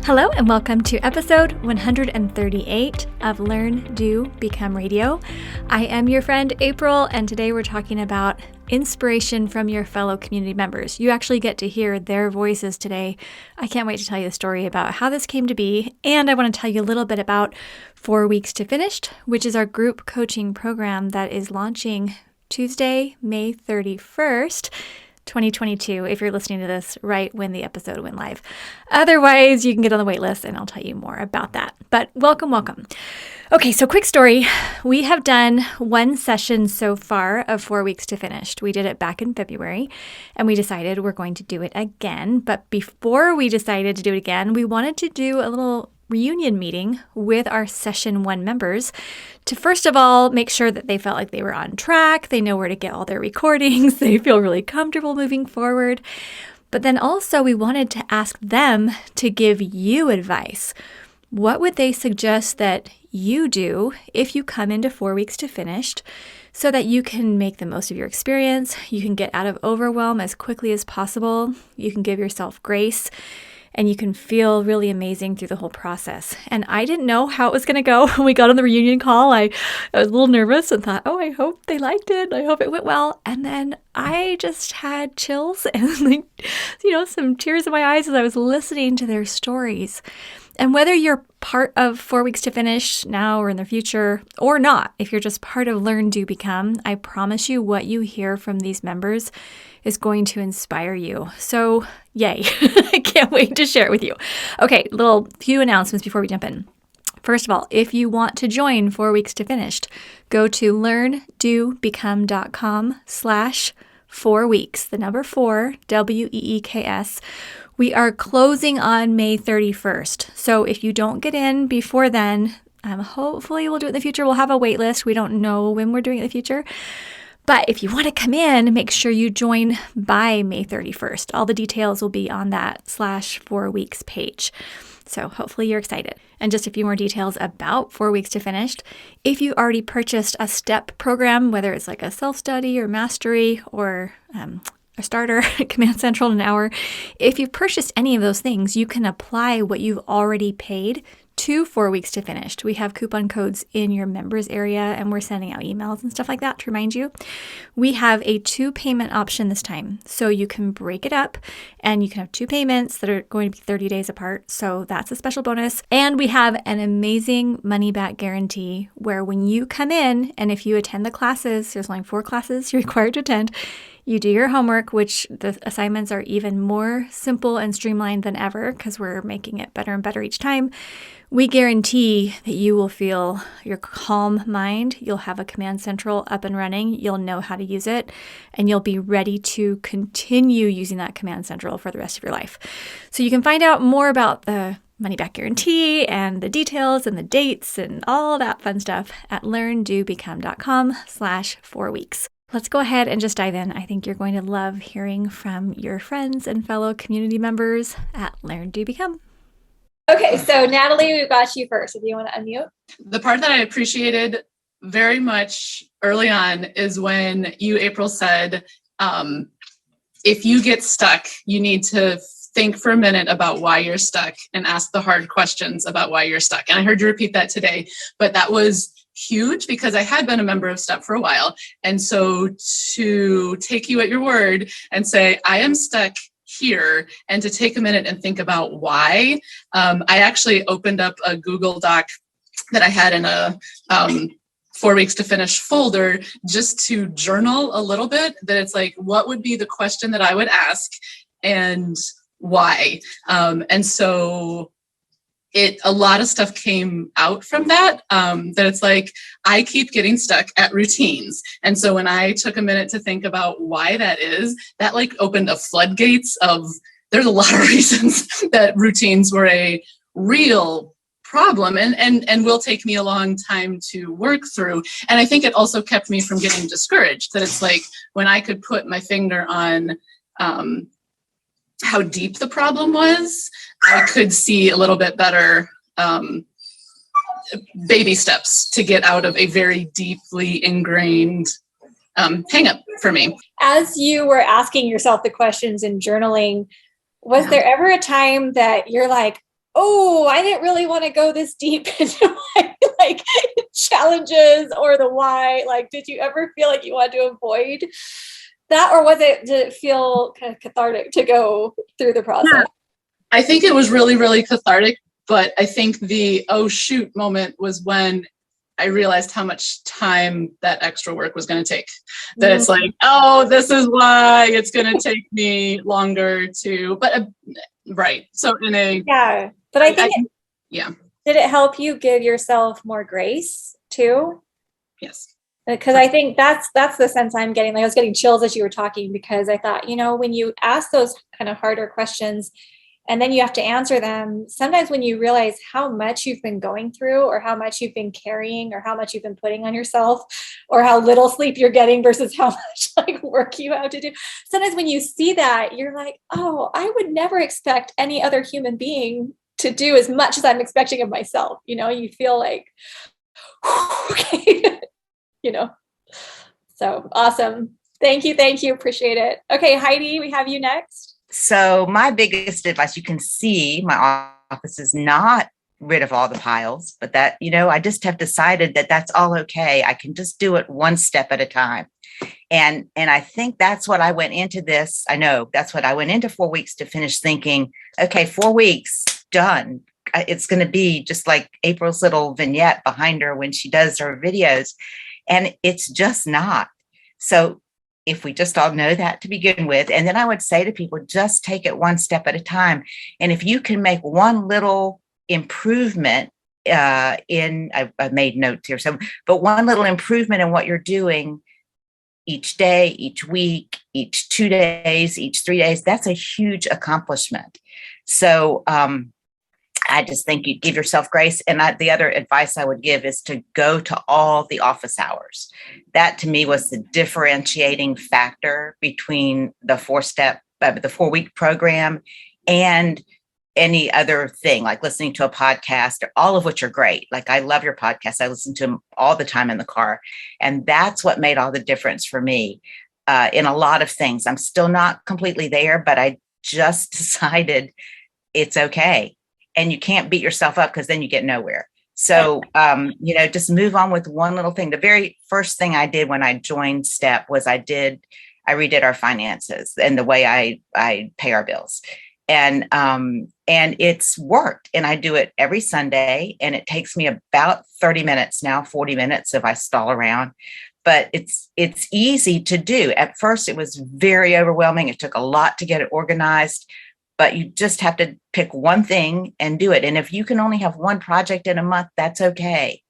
Hello and welcome to episode 138 of Learn, Do, Become Radio. I am your friend April, and today we're talking about inspiration from your fellow community members. You actually get to hear their voices today. I can't wait to tell you the story about how this came to be, and I want to tell you a little bit about 4 Weeks to Finished, which is our group coaching program that is launching Tuesday, May 31st. 2022, if you're listening to this right when the episode went live. Otherwise, you can get on the wait list and I'll tell you more about that. But welcome. Okay, so quick story. We have done one session so far of 4 Weeks to Finished. We did it back in February and we decided we're going to do it again. But before we decided to do it again, we wanted to do a little reunion meeting with our session 1 members to first of all make sure that they felt like they were on track, they know where to get all their recordings, they feel really comfortable moving forward. But then also we wanted to ask them to give you advice. What would they suggest that you do if you come into 4 Weeks to Finished so that you can make the most of your experience, you can get out of overwhelm as quickly as possible, you can give yourself grace, and you can feel really amazing through the whole process. And I didn't know how it was going to go when we got on the reunion call. I was a little nervous and thought, I hope they liked it. I hope it went well. And then I just had chills and some tears in my eyes as I was listening to their stories. And whether you're part of 4 Weeks to Finish now or in the future or not, if you're just part of Learn, Do, Become, I promise you what you hear from these members is going to inspire you. So yay, I can't wait to share it with you. Okay, little few announcements before we jump in. First of all, if you want to join 4 Weeks to Finished, go to LearnDoBecome.com/4 weeks, the number 4, WEEKS. We are closing on May 31st. So if you don't get in before then, hopefully we'll do it in the future. We'll have a wait list. We don't know when we're doing it in the future. But if you want to come in, make sure you join by May 31st. All the details will be on that /4 weeks page. So hopefully you're excited. And just a few more details about 4 Weeks to Finished. If you already purchased a STEP program, whether it's like a self-study or mastery or a starter, Command Central in an hour, if you've purchased any of those things, you can apply what you've already paid to 4 Weeks to Finished. We have coupon codes in your members area and we're sending out emails and stuff like that to remind you. We have a 2 payment option this time. So you can break it up and you can have 2 payments that are going to be 30 days apart. So that's a special bonus. And we have an amazing money back guarantee where when you come in and if you attend the classes, there's only 4 classes you're required to attend, you do your homework, which the assignments are even more simple and streamlined than ever because we're making it better and better each time. We guarantee that you will feel your calm mind. You'll have a Command Central up and running. You'll know how to use it, and you'll be ready to continue using that Command Central for the rest of your life. So you can find out more about the money back guarantee and the details and the dates and all that fun stuff at LearnDoBecome.com/4 weeks. Let's go ahead and just dive in. I think you're going to love hearing from your friends and fellow community members at Learn, Do, Become. Okay, so Natalie, we've got you first. If you want to unmute. The part that I appreciated very much early on is when you, April, said, if you get stuck, you need to think for a minute about why you're stuck and ask the hard questions about why you're stuck. And I heard you repeat that today, but that was huge because I had been a member of STEP for a while. And so to take you at your word and say, I am stuck here, and to take a minute and think about why, I actually opened up a Google Doc that I had in a 4 Weeks to Finish folder just to journal a little bit, that it's like, what would be the question that I would ask and why? And so a lot of stuff came out from that, that it's like, I keep getting stuck at routines. And so when I took a minute to think about why that is, that like opened a floodgates of, there's a lot of reasons that routines were a real problem and will take me a long time to work through. And I think it also kept me from getting discouraged, that it's like, when I could put my finger on how deep the problem was, I could see a little bit better baby steps to get out of a very deeply ingrained hang up for me. As you were asking yourself the questions and journaling, was there ever a time that you're like, oh, I didn't really want to go this deep into my like challenges or the why. Like, did you ever feel like you wanted to avoid that, or did it feel kind of cathartic to go through the process? Yeah. I think it was really, really cathartic, but I think the oh shoot moment was when I realized how much time that extra work was going to take. That it's like, oh, this is why it's going to take me longer to, but right. So yeah, but I think yeah. Did it help you give yourself more grace too? Yes. Because I think that's the sense I'm getting. Like I was getting chills as you were talking, because I thought, when you ask those kind of harder questions and then you have to answer them, sometimes when you realize how much you've been going through or how much you've been carrying or how much you've been putting on yourself or how little sleep you're getting versus how much like work you have to do. Sometimes when you see that, you're like, oh, I would never expect any other human being to do as much as I'm expecting of myself. You feel like, okay, so awesome. Thank you. Appreciate it. Okay, Heidi, we have you next. So my biggest advice, you can see my office is not rid of all the piles, but that, I just have decided that that's all okay. I can just do it one step at a time. And I think that's what I went into this. I know that's what I went into 4 weeks to finish thinking, okay, 4 weeks done. It's going to be just like April's little vignette behind her when she does her videos. And it's just not. So if we just all know that to begin with, and then I would say to people, just take it one step at a time. And if you can make one little improvement I've made notes here, but one little improvement in what you're doing each day, each week, each 2 days, each 3 days, that's a huge accomplishment. So I just think you give yourself grace. And the other advice I would give is to go to all the office hours. That to me was the differentiating factor between the 4-week program and any other thing, like listening to a podcast, or all of which are great. Like I love your podcast. I listen to them all the time in the car. And that's what made all the difference for me in a lot of things. I'm still not completely there, but I just decided it's okay. And you can't beat yourself up because then you get nowhere. So, just move on with one little thing. The very first thing I did when I joined STEP was I redid our finances and the way I pay our bills. And it's worked. And I do it every Sunday, and it takes me about 30 minutes now, 40 minutes if I stall around. But it's easy to do. At first, it was very overwhelming. It took a lot to get it organized. But you just have to pick one thing and do it. And if you can only have one project in a month, that's okay.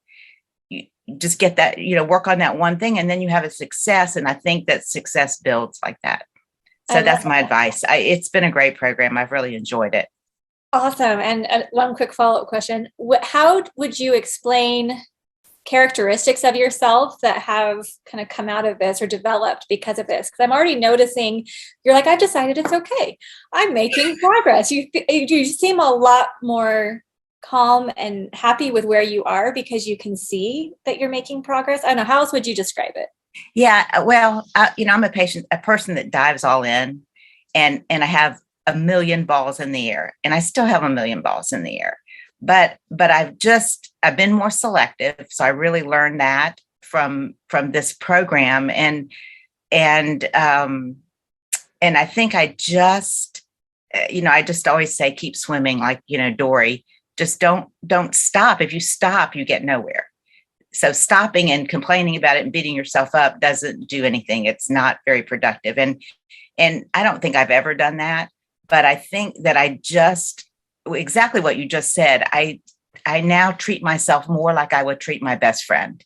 You just get that, work on that one thing, and then you have a success. And I think that success builds like that. So that's my advice. It's been a great program. I've really enjoyed it. Awesome. And one quick follow-up question. How would you explain characteristics of yourself that have kind of come out of this or developed because of this? Because I'm already noticing you're like, I've decided it's okay. I'm making progress. You seem a lot more calm and happy with where you are because you can see that you're making progress. I don't know. How else would you describe it? Yeah, well, I'm a person that dives all in, and I have a million balls in the air, and I still have a million balls in the air. But I've been more selective. So I really learned that from this program. And I think I just always say, keep swimming like, Dory, just don't stop. If you stop, you get nowhere. So stopping and complaining about it and beating yourself up doesn't do anything. It's not very productive. And I don't think I've ever done that, but I think that exactly what you just said. I now treat myself more like I would treat my best friend.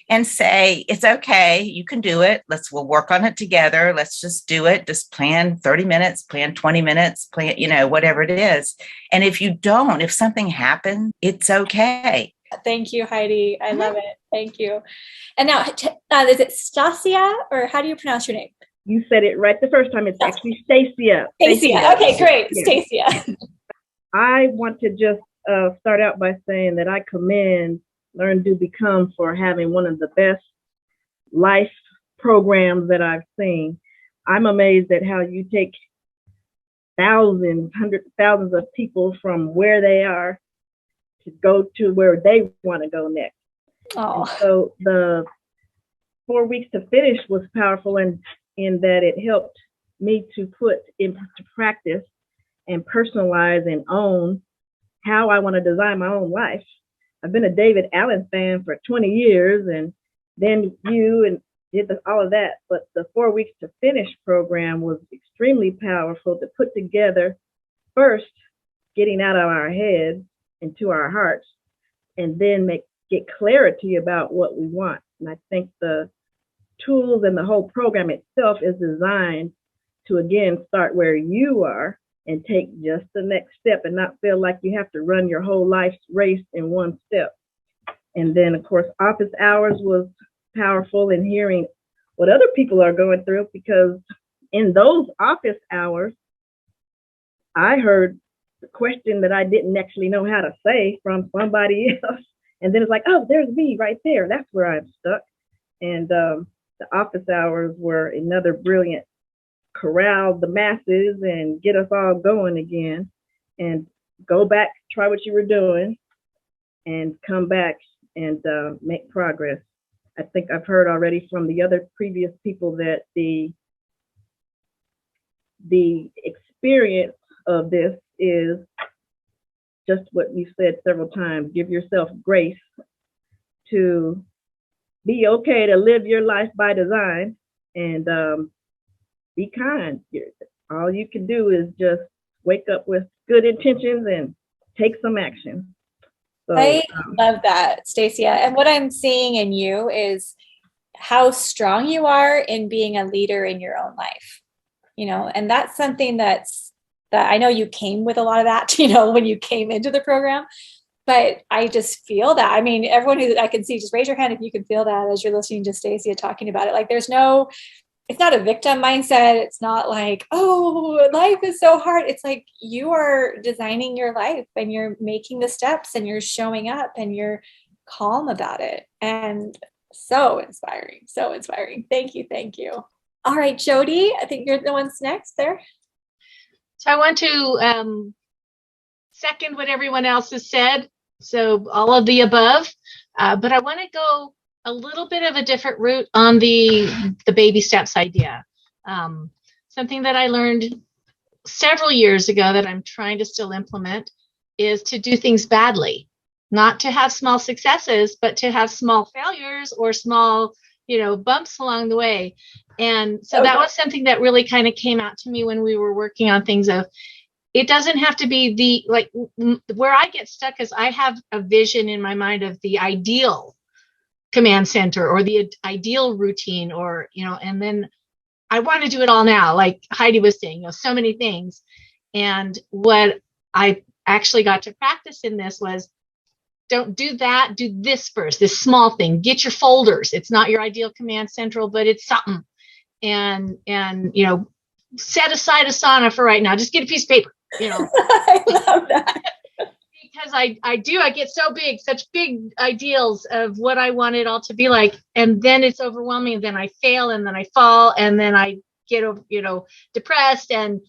And say, it's okay. You can do it. We'll work on it together. Let's just do it. Just plan 30 minutes, plan 20 minutes, plan, whatever it is. And if something happens, it's okay. Thank you, Heidi. I love it. Thank you. And now, is it Stasia, or how do you pronounce your name? You said it right the first time. It's actually Stasia. Stasia. Okay, great. Yeah. Stasia. I want to just start out by saying that I commend LearnDoBecome for having one of the best life programs that I've seen. I'm amazed at how you take thousands, hundreds of thousands of people from where they are to go to where they want to go next. Oh, So the 4 weeks to finish was powerful in that it helped me to put into practice and personalize and own how I want to design my own life. I've been a David Allen fan for 20 years, and then you and did all of that. But the 4 weeks to finish program was extremely powerful to put together, first getting out of our heads into our hearts, and then get clarity about what we want. And I think the tools and the whole program itself is designed to, again, start where you are and take just the next step and not feel like you have to run your whole life's race in one step. And then, of course, office hours was powerful in hearing what other people are going through, because in those office hours, I heard the question that I didn't actually know how to say from somebody else. And then it's like, oh, there's me right there. That's where I'm stuck. And the office hours were another brilliant corral the masses and get us all going again, and go back, try what you were doing, and come back and make progress. I think I've heard already from the other previous people that the experience of this is just what you said several times. Give yourself grace to be okay to live your life by design, and be kind. All you can do is just wake up with good intentions and take some action. So, I love that, Stacia. And what I'm seeing in you is how strong you are in being a leader in your own life, and that's something that I know you came with a lot of that, when you came into the program, but I just feel that. I mean, everyone who I can see, just raise your hand if you can feel that as you're listening to Stacia talking about it. Like, it's not a victim mindset. It's not like, oh, life is so hard. It's like you are designing your life and you're making the steps and you're showing up and you're calm about it. And so inspiring, so inspiring. Thank you. Thank you. All right, Jody, I think you're the one's next there. So I want to second what everyone else has said. So all of the above, but I want to go a little bit of a different route on the baby steps idea. Something that I learned several years ago that I'm trying to still implement is to do things badly, not to have small successes, but to have small failures or small, bumps along the way. And so that was something that really kind of came out to me when we were working on things of, it doesn't have to be where I get stuck is I have a vision in my mind of the ideal command center or the ideal routine, or, and then I want to do it all now. Like Heidi was saying, so many things. And what I actually got to practice in this was, don't do that. Do this first, this small thing. Get your folders. It's not your ideal command central, but it's something. And set aside Asana for right now. Just get a piece of paper, I love that. Because I get so big, such big ideals of what I want it all to be like. And then it's overwhelming. And then I fail and then I fall and then I get, depressed. And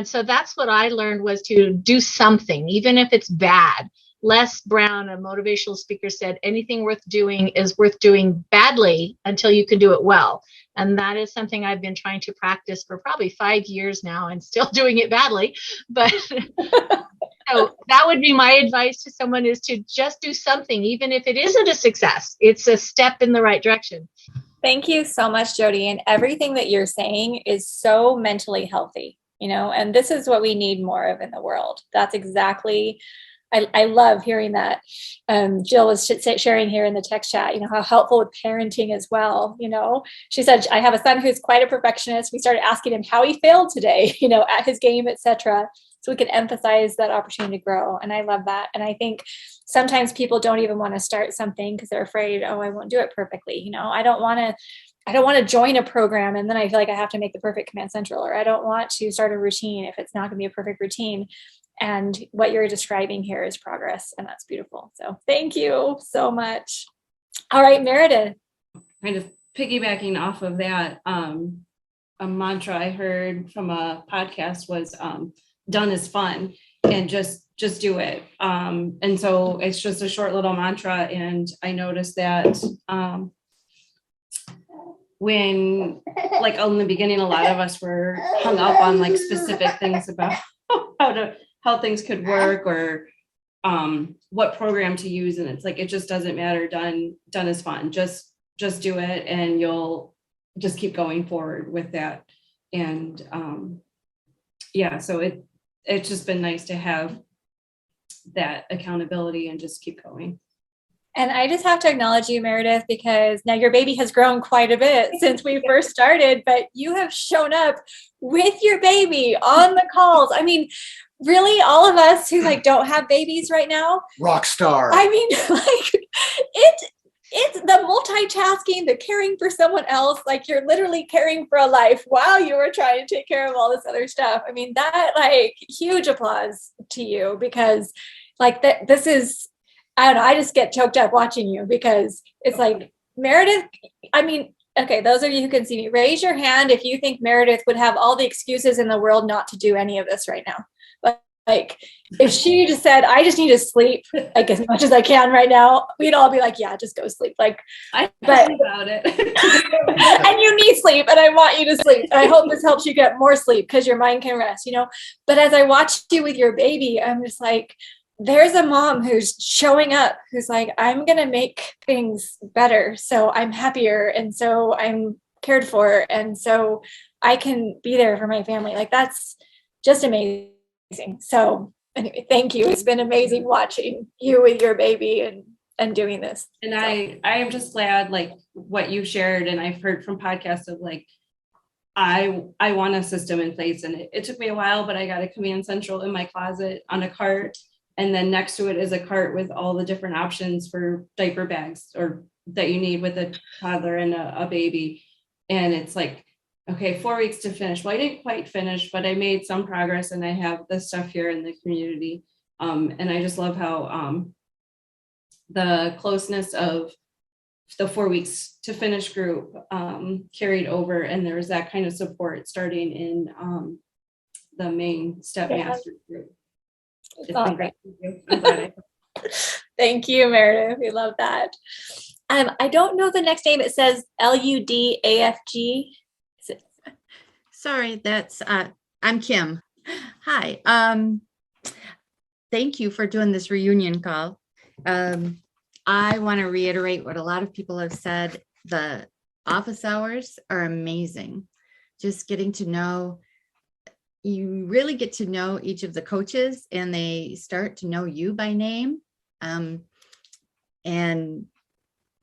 so that's what I learned, was to do something, even if it's bad. Les Brown, a motivational speaker, said anything worth doing is worth doing badly until you can do it well. And that is something I've been trying to practice for probably 5 years now and still doing it badly. But so that would be my advice to someone, is to just do something, even if it isn't a success. It's a step in the right direction. Thank you so much, Jody. And everything that you're saying is so mentally healthy, and this is what we need more of in the world. That's exactly, I love hearing that. Jill was sharing here in the text chat, how helpful with parenting as well. She said, I have a son who's quite a perfectionist. We started asking him how he failed today, at his game, etc. So we can emphasize that opportunity to grow. And I love that. And I think sometimes people don't even want to start something because they're afraid, oh, I won't do it perfectly. I don't want to join a program and then I feel like I have to make the perfect command central, or I don't want to start a routine if it's not going to be a perfect routine. And what you're describing here is progress, and that's beautiful. So thank you so much. All right, Meredith. Kind of piggybacking off of that, a mantra I heard from a podcast was done is fun, and just do it. And so it's just a short little mantra. And I noticed that when, like, in the beginning, a lot of us were hung up on like specific things about how things could work, or what program to use. And it's like, it just doesn't matter. Done is fun. Just do it, and you'll just keep going forward with that. And yeah, so it's just been nice to have that accountability and just keep going. And I just have to acknowledge you, Meredith, because now your baby has grown quite a bit since we first started, but you have shown up with your baby on the calls. I mean, really, all of us who like don't have babies right now. Rock star. I mean, like it's the multitasking, the caring for someone else, like you're literally caring for a life while you were trying to take care of all this other stuff. I mean, that, like, huge applause to you, because like this is, I don't know, I just get choked up watching you, because it's like, Meredith, I mean, okay, those of you who can see me, raise your hand if you think Meredith would have all the excuses in the world not to do any of this right now. But like, if she just said, I just need to sleep like as much as I can right now, we'd all be like, yeah, just go sleep. Like, I thought about it. And you need sleep, and I want you to sleep. And I hope this helps you get more sleep, because your mind can rest, you know? But as I watched you with your baby, I'm just like, there's a mom who's showing up, who's like, I'm going to make things better, so I'm happier, and so I'm cared for, and so I can be there for my family. Like, that's just amazing. So anyway, thank you. It's been amazing watching you with your baby and doing this. And so. I am just glad, like, what you shared, and I've heard from podcasts of like, I want a system in place, and it took me a while, but I got a Command Central in my closet on a cart. And then next to it is a cart with all the different options for diaper bags or that you need with a toddler and a baby. And it's like, okay, 4 weeks to finish. Well, I didn't quite finish, but I made some progress, and I have this stuff here in the community. And I just love how the closeness of the 4 weeks to finish group carried over. And there was that kind of support starting in the main Step Master group. It's been great. I'm glad Thank you, Meredith. We love that. I don't know the next name. It says LUDAFG. Sorry, that's I'm Kim. Hi. Thank you for doing this reunion call. I want to reiterate what a lot of people have said. The office hours are amazing. Just getting to know, you really get to know each of the coaches, and they start to know you by name. And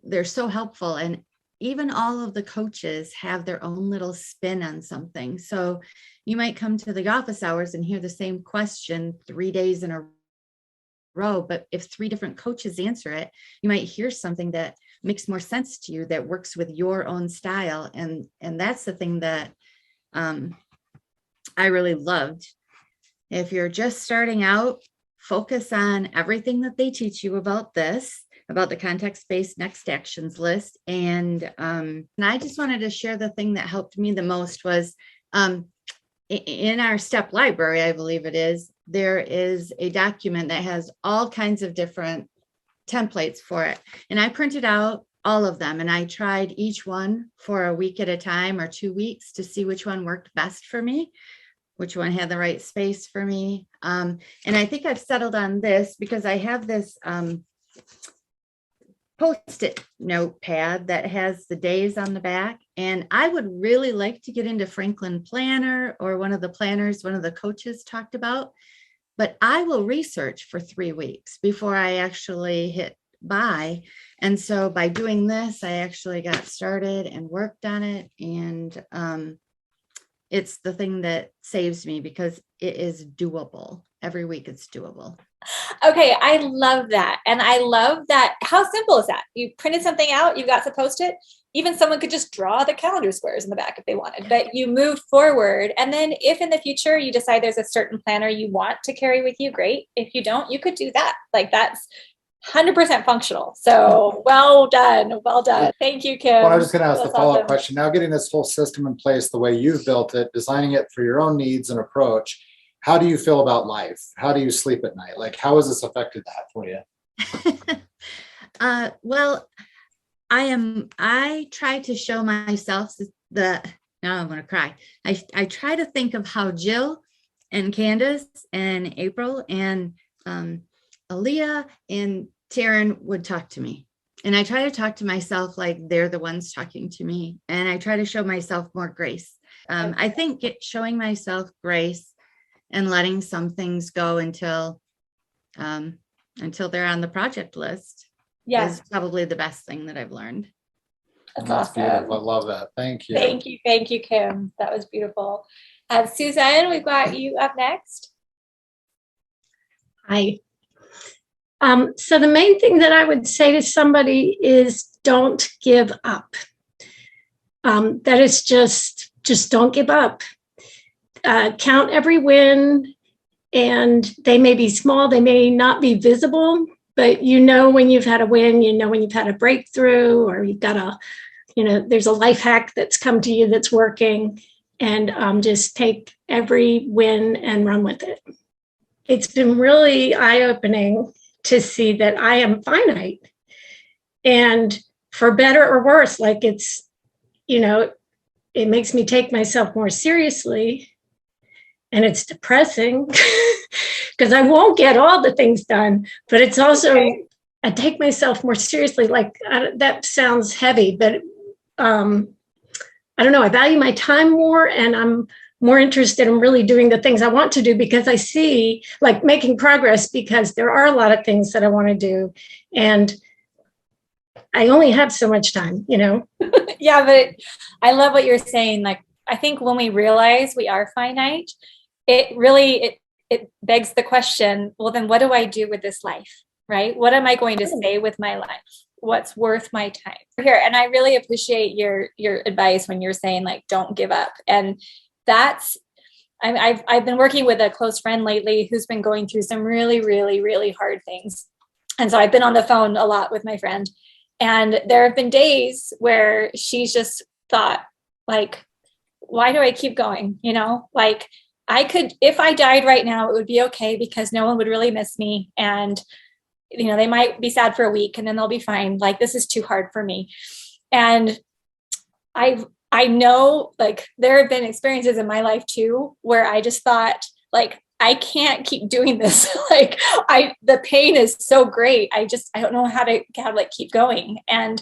they're so helpful. And even all of the coaches have their own little spin on something. So you might come to the office hours and hear the same question 3 days in a row, but if 3 different coaches answer it, you might hear something that makes more sense to you, that works with your own style. And that's the thing that I really loved. If you're just starting out, focus on everything that they teach you about this, about the context-based next actions list. And I just wanted to share the thing that helped me the most was in our STEP library, I believe it is, there is a document that has all kinds of different templates for it. And I printed out all of them, and I tried each one for a week at a time or 2 weeks to see which one worked best for me, which one had the right space for me. And I think I've settled on this because I have this Post-it notepad that has the days on the back. And I would really like to get into Franklin Planner or one of the planners one of the coaches talked about, but I will research for 3 weeks before I actually hit buy. And so by doing this, I actually got started and worked on it. And it's the thing that saves me because it is doable. Every week it's doable. Okay, I love that. And I love that. How simple is that? You printed something out, you got to post it. Even someone could just draw the calendar squares in the back if they wanted, but you moved forward. And then if in the future you decide there's a certain planner you want to carry with you, great. If you don't, you could do that. Like that's 100% functional. So well done. Well done. Thank you, Kim. Well, I was just going to ask the That's follow-up awesome. question. Now, getting this whole system in place the way you've built it, designing it for your own needs and approach, how do you feel about life? How do you sleep at night? Like, how has this affected that for you? Well, I try to show myself now I'm going to cry. I try to think of how Jill and Candace and April and Aaliyah and Taryn would talk to me. And I try to talk to myself like they're the ones talking to me. And I try to show myself more grace. I think showing myself grace and letting some things go until they're on the project list is probably the best thing that I've learned. That's Beautiful. awesome. I love that. Thank you. Thank you. Thank you, Kim. That was beautiful. Suzanne, we've got you up next. Hi. So the main thing that I would say to somebody is don't give up. That is just don't give up. Count every win, and they may be small, they may not be visible, but you know when you've had a win, you know when you've had a breakthrough, or you've got there's a life hack that's come to you that's working, and just take every win and run with it. It's been really eye-opening to see that I am finite, and for better or worse, like it makes me take myself more seriously, and it's depressing because I won't get all the things done, but it's also, I take myself more seriously. Like that sounds heavy, but I don't know. I value my time more, and I'm more interested in really doing the things I want to do because I see like making progress, because there are a lot of things that I want to do. And I only have so much time, Yeah, but I love what you're saying. Like, I think when we realize we are finite, it begs the question, well, then what do I do with this life, right? What am I going to say with my life? What's worth my time here? And I really appreciate your advice when you're saying like, don't give up. And I've been working with a close friend lately who's been going through some really, really, really hard things. And so I've been on the phone a lot with my friend, and there have been days where she's just thought like, why do I keep going? Like I could, if I died right now, it would be okay because no one would really miss me. And, they might be sad for a week and then they'll be fine. Like, this is too hard for me. And I know like there have been experiences in my life too, where I just thought like, I can't keep doing this. Like the pain is so great. I don't know how to like keep going. And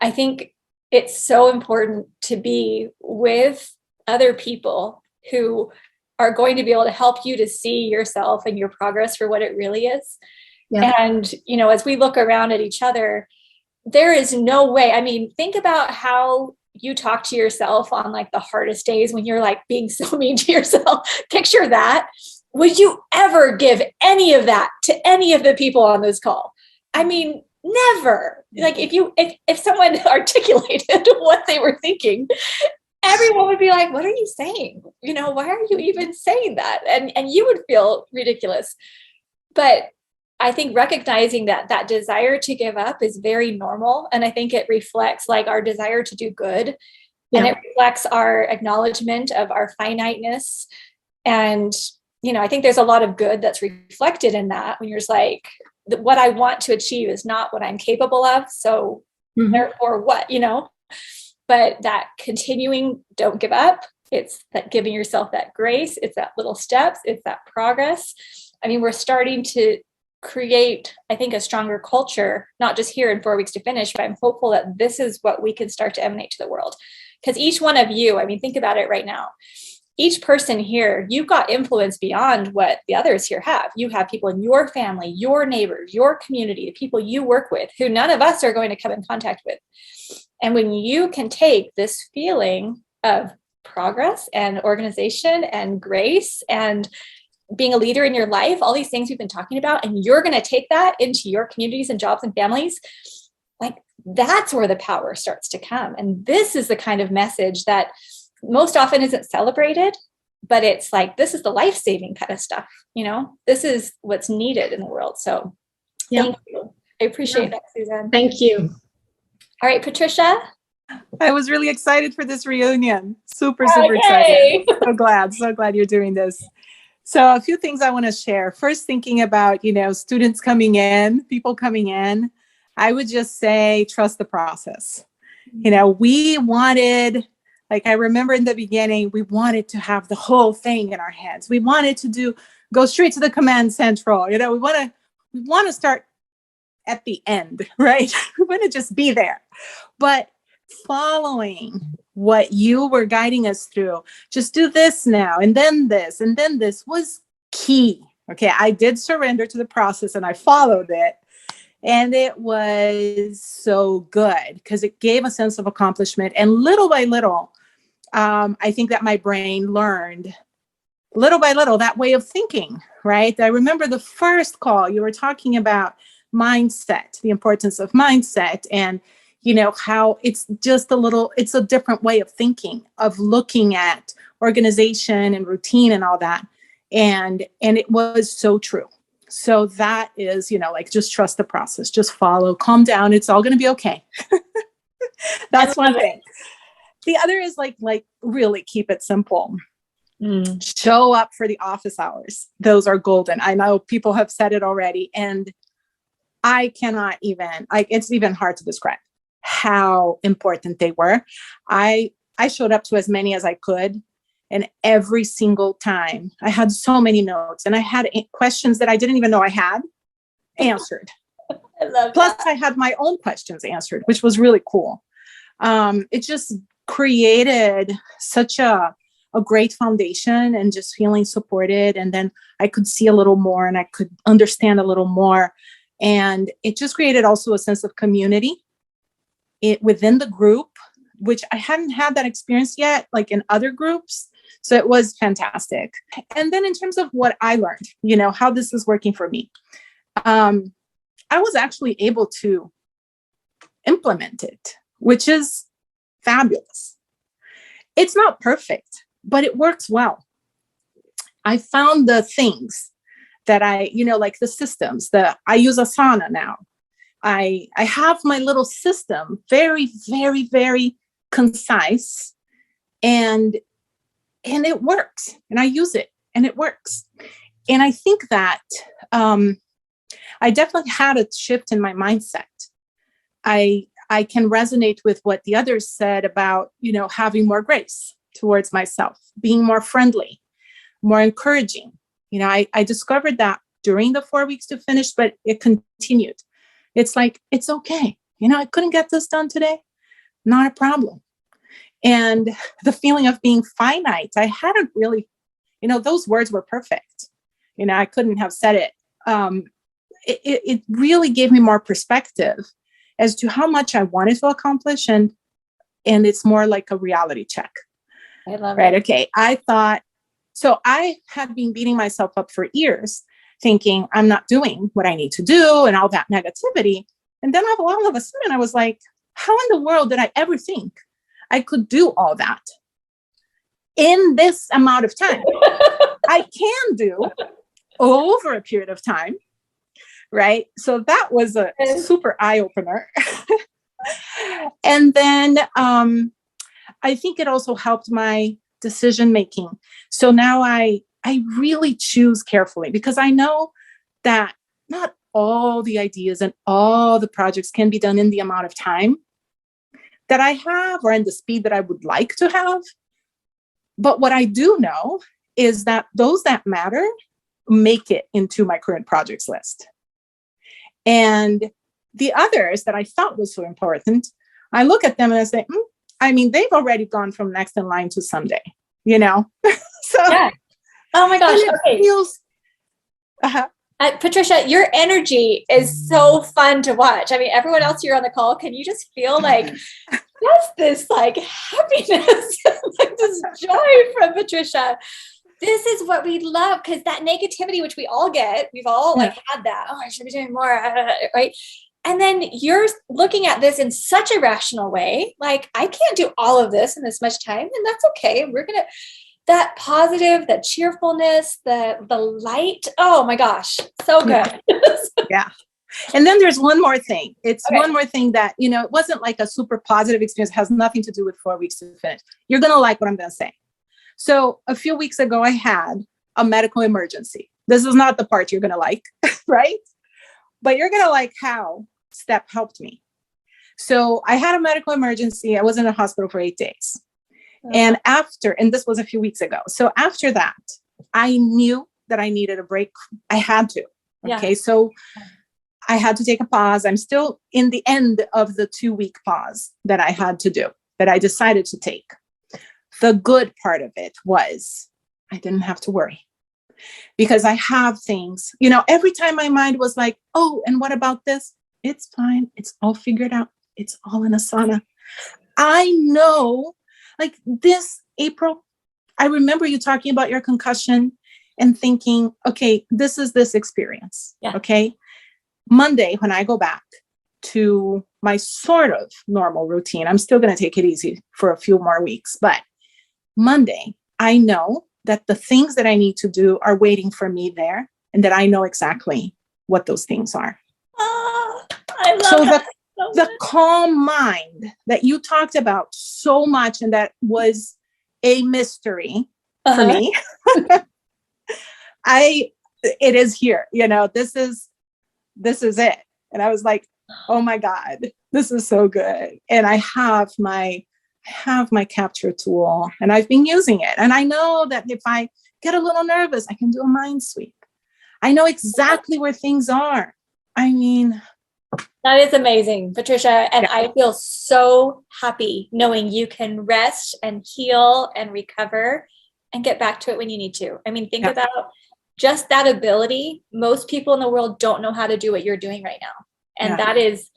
I think it's so important to be with other people who are going to be able to help you to see yourself and your progress for what it really is. Yeah. And, as we look around at each other, there is no way. I mean, think about how you talk to yourself on like the hardest days when you're like being so mean to yourself. Picture that. Would you ever give any of that to any of the people on this call? I mean, never. Like if someone articulated what they were thinking, everyone would be like, what are you saying? Why are you even saying that? And you would feel ridiculous. But I think recognizing that desire to give up is very normal. And I think it reflects like our desire to do good. Yeah. And it reflects our acknowledgement of our finiteness. And, I think there's a lot of good that's reflected in that when you're just like, what I want to achieve is not what I'm capable of. So therefore what, but that continuing, don't give up. It's that giving yourself that grace. It's that little steps. It's that progress. I mean, we're starting to create, I think, a stronger culture, not just here in 4 Weeks to Finish, but I'm hopeful that this is what we can start to emanate to the world. Because each one of you, I mean, think about it right now. Each person here, you've got influence beyond what the others here have. You have people in your family, your neighbors, your community, the people you work with, who none of us are going to come in contact with. And when you can take this feeling of progress and organization and grace and being a leader in your life, all these things we've been talking about, and you're going to take that into your communities and jobs and families, like that's where the power starts to come. And this is the kind of message that most often isn't celebrated, but it's like, this is the life-saving kind of stuff. This is what's needed in the world. So thank you. I appreciate that, Susan. Thank you. All right, Patricia. I was really excited for this reunion. Super Yay. excited. So glad you're doing this. So a few things I want to share. First, thinking about, students coming in, people coming in, I would just say, trust the process. We wanted, like I remember in the beginning, we wanted to have the whole thing in our heads. We wanted to go straight to the command central. We want to start at the end, right? We want to just be there. But following what you were guiding us through, just do this now, and then this was key. Okay, I did surrender to the process and I followed it. And it was so good because it gave a sense of accomplishment. And little by little, I think that my brain learned little by little that way of thinking, right? I remember the first call you were talking about mindset, the importance of mindset, and how it's just it's a different way of thinking, of looking at organization and routine and all that. And it was so true. So that is, just trust the process, just follow, calm down. It's all going to be okay. That's one thing. The other is like really keep it simple. Show up for the office hours. Those are golden. I know people have said it already, and I cannot even, it's even hard to describe how important they were. I showed up to as many as I could. And every single time I had so many notes, and I had questions that I didn't even know I had answered. I love Plus that. I had my own questions answered, which was really cool. It just created such a great foundation, and just feeling supported. And then I could see a little more, and I could understand a little more. And it just created also a sense of community within the group, which I hadn't had that experience yet, like in other groups. So it was fantastic. And then in terms of what I learned, how this is working for me, I was actually able to implement it, which is fabulous. It's not perfect, but it works well. I found the things that like the systems that I use Asana now. I have my little system, very, very, very concise, and it works, and I use it and it works. And I think that I definitely had a shift in my mindset. I can resonate with what the others said about, having more grace towards myself, being more friendly, more encouraging. I discovered that during the 4 weeks to finish, but it continued. It's like, it's okay. I couldn't get this done today. Not a problem. And the feeling of being finite, I hadn't really, those words were perfect. I couldn't have said it. It really gave me more perspective as to how much I wanted to accomplish. And it's more like a reality check. I love right. it. Okay. I had been beating myself up for years, thinking I'm not doing what I need to do and all that negativity. And then all of a sudden I was like, how in the world did I ever think I could do all that in this amount of time? I can do over a period of time, right? So that was a super eye-opener. And then I think it also helped my decision-making. So now I really choose carefully, because I know that not all the ideas and all the projects can be done in the amount of time that I have, or in the speed that I would like to have. But what I do know is that those that matter make it into my current projects list. And the others that I thought was so important, I look at them and I say, they've already gone from next in line to someday, So Yeah. Oh my gosh. it Okay. feels, Patricia, your energy is so fun to watch. Everyone else here on the call, can you just feel like just this happiness, this joy from Patricia? This is what we love, because that negativity, which we all get, we've all had that. Oh, I should be doing more, right? And then you're looking at this in such a rational way. Like, I can't do all of this in this much time, and that's okay. We're going to, that positive, that cheerfulness, the light. Oh my gosh. So good. Yeah. And then there's one more thing. It's Okay. one more thing that, it wasn't like a super positive experience, has nothing to do with 4 weeks to finish. You're going to like what I'm going to say. So a few weeks ago, I had a medical emergency. This is not the part you're going to like, right? But you're going to like how STEP helped me. So I had a medical emergency. I was in a hospital for 8 days. And this was a few weeks ago. So after that, I knew that I needed a break. I had to. Okay. So I had to take a pause. I'm still in the end of the 2-week pause that I had to do, that I decided to take. The good part of it was I didn't have to worry because I have things, every time my mind was like, oh, and what about this? It's fine. It's all figured out. It's all in Asana. I know, like this April, I remember you talking about your concussion and thinking, okay, this is this experience. Yeah. Okay. Monday, when I go back to my sort of normal routine, I'm still going to take it easy for a few more weeks. But Monday, I know that the things that I need to do are waiting for me there and that I know exactly what those things are. Oh, I love So that. the calm mind that you talked about so much and that was a mystery for me, it is here, this is it. And I was like, oh my God, this is so good. And I have my capture tool and I've been using it. And I know that if I get a little nervous, I can do a mind sweep. I know exactly where things are. I mean, that is amazing, Patricia. And I feel so happy knowing you can rest and heal and recover and get back to it when you need to. I mean, think about just that ability. Most people in the world don't know how to do what you're doing right now. And that is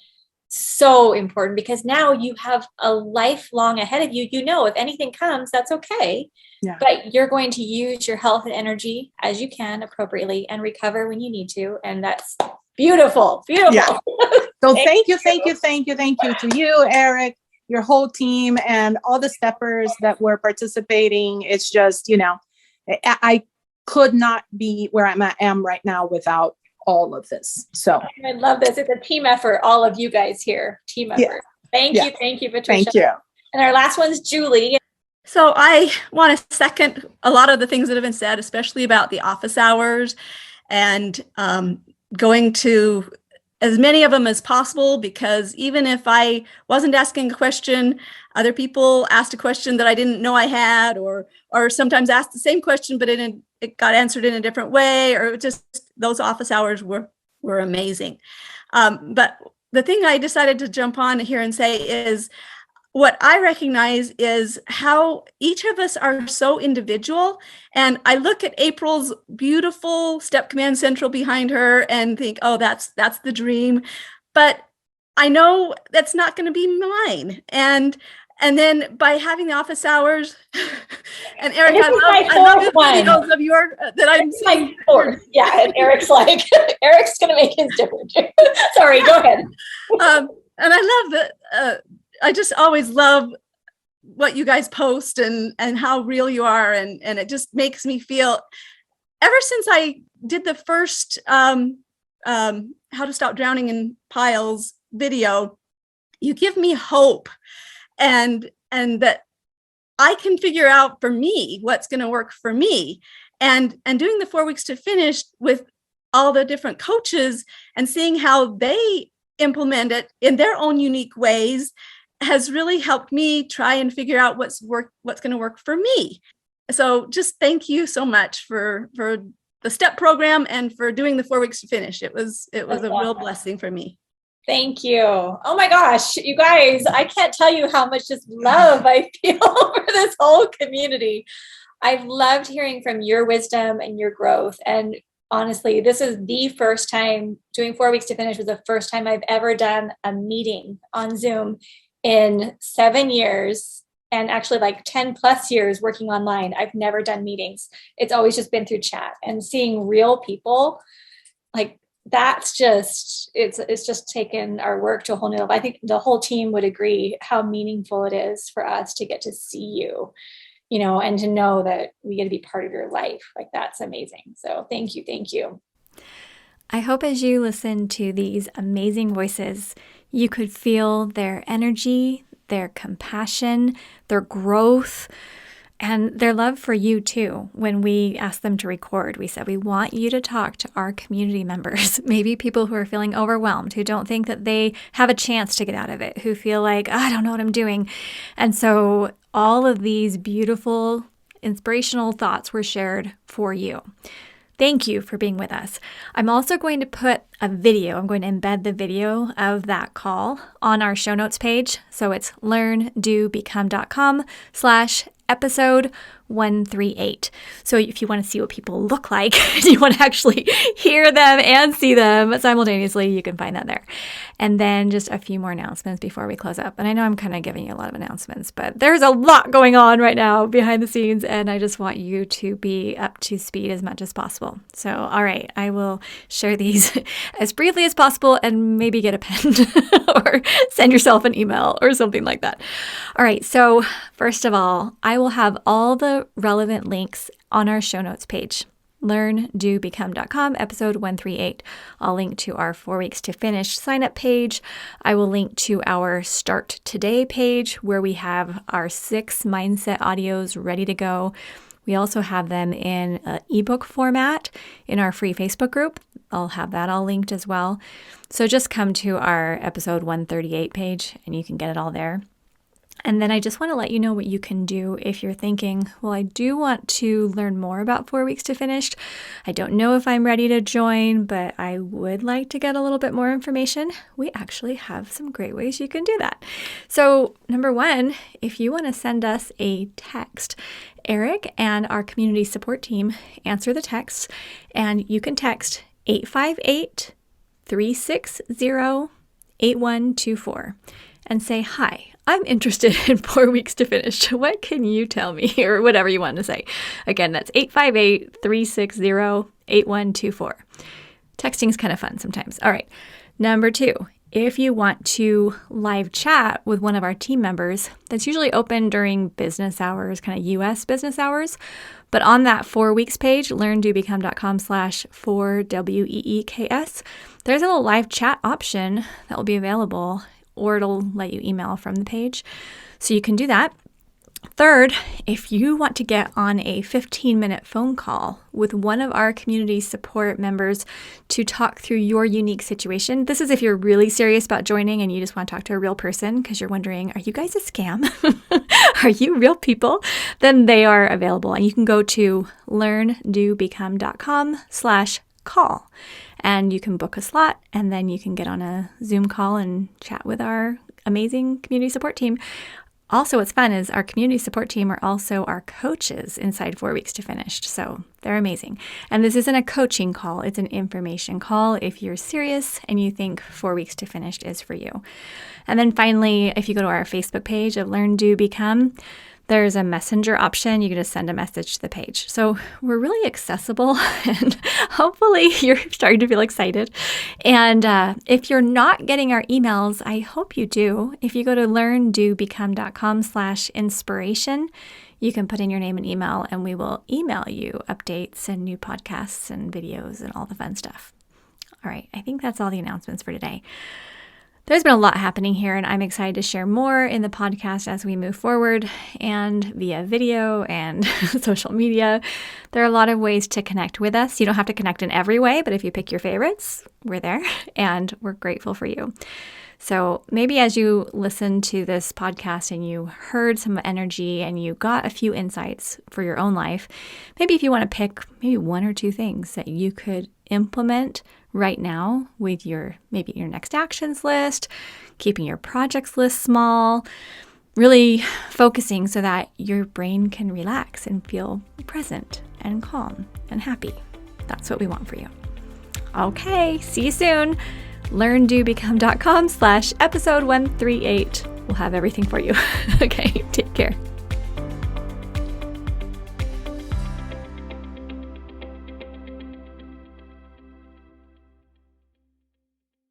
so important because now you have a lifelong ahead of you. If anything comes, that's okay. Yeah. But you're going to use your health and energy as you can appropriately and recover when you need to. And that's beautiful. Yeah. So thank you to you, Eric, your whole team, and all the steppers that were participating. It's just, I could not be where I am right now without all of this. So I love this. It's a team effort. All of you guys here, team effort. Thank you, Patricia. Thank you. And our last one's Julie. So I want to second a lot of the things that have been said, especially about the office hours and going to as many of them as possible, because even if I wasn't asking a question, other people asked a question that I didn't know I had, or sometimes asked the same question, but it got answered in a different way, or just those office hours were amazing. But the thing I decided to jump on here and say is, what I recognize is how each of us are so individual. And I look at April's beautiful Step Command Central behind her and think, oh, that's the dream. But I know that's not going to be mine. And then by having the office hours, and Eric, I love the videos of your that I'm seeing. Yeah, and Eric's like, Eric's going to make his difference. Sorry, go ahead. And I love that. I just always love what you guys post and how real you are. And it just makes me feel, ever since I did the first How to Stop Drowning in Piles video, you give me hope and that I can figure out for me what's going to work for me. And doing the 4 weeks to finish with all the different coaches and seeing how they implement it in their own unique ways has really helped me try and figure out what's going to work for me. So just thank you so much for the STEP program and for doing the 4 weeks to finish. It was a real blessing for me. Thank you. Oh my gosh, you guys, I can't tell you how much just love I feel for this whole community. I've loved hearing from your wisdom and your growth. And honestly, this is the first time doing 4 weeks to finish was the first time I've ever done a meeting on Zoom in 7 years, and actually like 10 plus years working online. I've never done meetings. It's always just been through chat, and seeing real people, like that's just, it's just taken our work to a whole new level. I think the whole team would agree how meaningful it is for us to get to see you, and to know that we get to be part of your life. Like that's amazing. So thank you. I hope as you listen to these amazing voices, you could feel their energy, their compassion, their growth, and their love for you too. When we asked them to record, we said, we want you to talk to our community members, maybe people who are feeling overwhelmed, who don't think that they have a chance to get out of it, who feel like, I don't know what I'm doing. And so all of these beautiful, inspirational thoughts were shared for you. Thank you for being with us. I'm also going to put a video, I'm going to embed the video of that call on our show notes page. So it's LearnDoBecome.com/episode 138. So if you want to see what people look like, you want to actually hear them and see them simultaneously, you can find that there. And then just a few more announcements before we close up. And I know I'm kind of giving you a lot of announcements, but there's a lot going on right now behind the scenes, and I just want you to be up to speed as much as possible. So, all right, I will share these as briefly as possible and maybe get a pen or send yourself an email or something like that. All right, so first of all, I will have all the relevant links on our show notes page, LearnDoBecome.com, episode 138. I'll link to our 4 weeks to finish sign up page. I will link to our Start Today page where we have our 6 mindset audios ready to go. We also have them in an ebook format in our free Facebook group. I'll have that all linked as well. So just come to our episode 138 page and you can get it all there. And then I just want to let you know what you can do if you're thinking, well, I do want to learn more about 4 weeks to finished. I don't know if I'm ready to join, but I would like to get a little bit more information. We actually have some great ways you can do that. So number one, if you want to send us a text, Eric and our community support team answer the text, and you can text 858-360-8124 and say, hi, I'm interested in 4 weeks to finish. What can you tell me? Or whatever you want to say. Again, that's 858-360-8124. Texting is kind of fun sometimes. All right. Number two, if you want to live chat with one of our team members, that's usually open during business hours, kind of US business hours. But on that 4 weeks page, LearnDoBecome.com/4WEEKS, there's a little live chat option that will be available, or it'll let you email from the page. So you can do that. Third, if you want to get on a 15-minute phone call with one of our community support members to talk through your unique situation, this is if you're really serious about joining and you just want to talk to a real person because you're wondering, are you guys a scam? Are you real people? Then they are available. And you can go to LearnDoBecome.com/call. And you can book a slot, and then you can get on a Zoom call and chat with our amazing community support team. Also, what's fun is our community support team are also our coaches inside 4 weeks to finished. So they're amazing. And this isn't a coaching call. It's an information call if you're serious and you think 4 weeks to finished is for you. And then finally, if you go to our Facebook page of Learn, Do, Become, there's a messenger option. You can just send a message to the page. So we're really accessible, and hopefully you're starting to feel excited. And if you're not getting our emails, I hope you do. If you go to LearnDoBecome.com/inspiration, you can put in your name and email, and we will email you updates and new podcasts and videos and all the fun stuff. All right, I think that's all the announcements for today. There's been a lot happening here, and I'm excited to share more in the podcast as we move forward and via video and social media. There are a lot of ways to connect with us. You don't have to connect in every way, but if you pick your favorites, we're there, and we're grateful for you. So maybe as you listen to this podcast and you heard some energy and you got a few insights for your own life, maybe if you want to pick maybe 1 or 2 things that you could implement right now with your next actions list, keeping your projects list small, really focusing so that your brain can relax and feel present and calm and happy. That's what we want for you. Okay, see you soon. LearnDoBecome.com/episode 138. We'll have everything for you. Okay, take care.